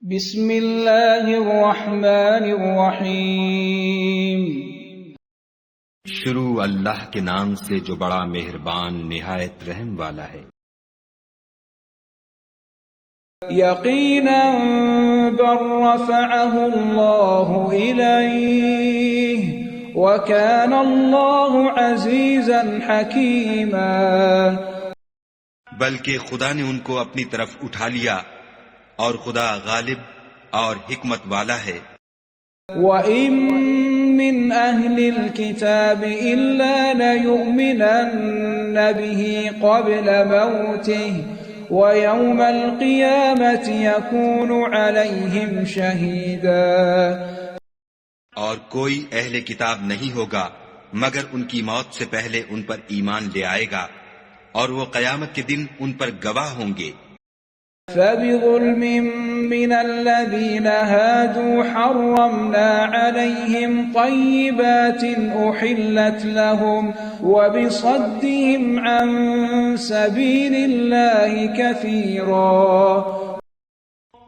بسم اللہ الرحمن الرحیم۔ شروع اللہ کے نام سے جو بڑا مہربان نہایت رحم والا ہے۔ یقینا بل رفعہ اللہ الیہ وکان اللہ عزیزا حکیما۔ بلکہ خدا نے ان کو اپنی طرف اٹھا لیا اور خدا غالب اور حکمت والا ہے۔ وَإِن مِّنْ أَهْلِ الْكِتَابِ إِلَّا لَيُؤْمِنَنَّ بِهِ قَبْلَ مَوْتِهِ وَيَوْمَ الْقِيَامَةِ يَكُونُ عَلَيْهِمْ شَهِيدًا۔ اور کوئی اہل کتاب نہیں ہوگا مگر ان کی موت سے پہلے ان پر ایمان لے آئے گا اور وہ قیامت کے دن ان پر گواہ ہوں گے۔ فَبِظُلْمٍ مِّنَ الَّذِينَ هَادُوا حَرَّمْنَا عَلَيْهِمْ طَيِّبَاتٍ أُحِلَّتْ لَهُمْ وَبِصَدِّهِمْ عَن سَبِيلِ اللَّهِ كَثِيرًا۔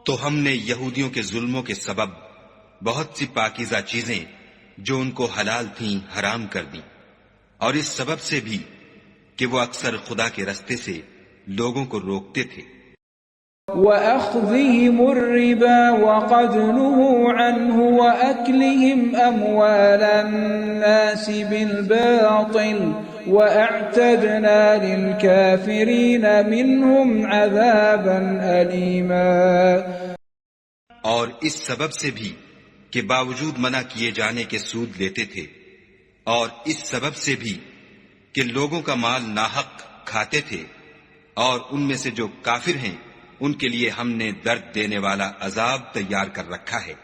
تو ہم نے یہودیوں کے ظلموں کے سبب بہت سی پاکیزہ چیزیں جو ان کو حلال تھیں حرام کر دیں، اور اس سبب سے بھی کہ وہ اکثر خدا کے رستے سے لوگوں کو روکتے تھے۔ وَأَخْذِهِمُ الرِّبَا وَقَدْ نُهُوا عَنْهُ وَأَكْلِهِمْ أَمْوَالَ النَّاسِ بِالْبَاطِلِ وَأَعْتَدْنَا لِلْكَافِرِينَ مِنْهُمْ عَذَابًا أَلِيمًا۔ اور اس سبب سے بھی کہ باوجود منع کیے جانے کے سود لیتے تھے، اور اس سبب سے بھی کہ لوگوں کا مال ناحق کھاتے تھے، اور ان میں سے جو کافر ہیں ان کے لیے ہم نے درد دینے والا عذاب تیار کر رکھا ہے۔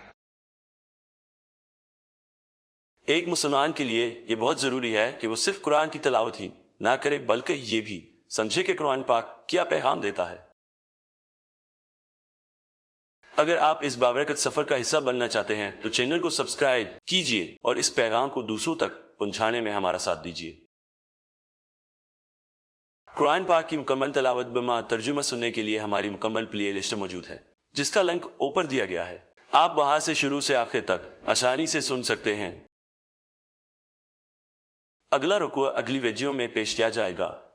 ایک مسلمان کے لیے یہ بہت ضروری ہے کہ وہ صرف قرآن کی تلاوت ہی نہ کرے بلکہ یہ بھی سمجھے کہ قرآن پاک کیا پیغام دیتا ہے۔ اگر آپ اس بابرکت سفر کا حصہ بننا چاہتے ہیں تو چینل کو سبسکرائب کیجئے اور اس پیغام کو دوسروں تک پہنچانے میں ہمارا ساتھ دیجئے۔ قرآن پاک کی مکمل تلاوت بما ترجمہ سننے کے لیے ہماری مکمل پلے لسٹ موجود ہے، جس کا لنک اوپر دیا گیا ہے۔ آپ وہاں سے شروع سے آخر تک آسانی سے سن سکتے ہیں۔ اگلا رکوع اگلی ویڈیو میں پیش کیا جائے گا۔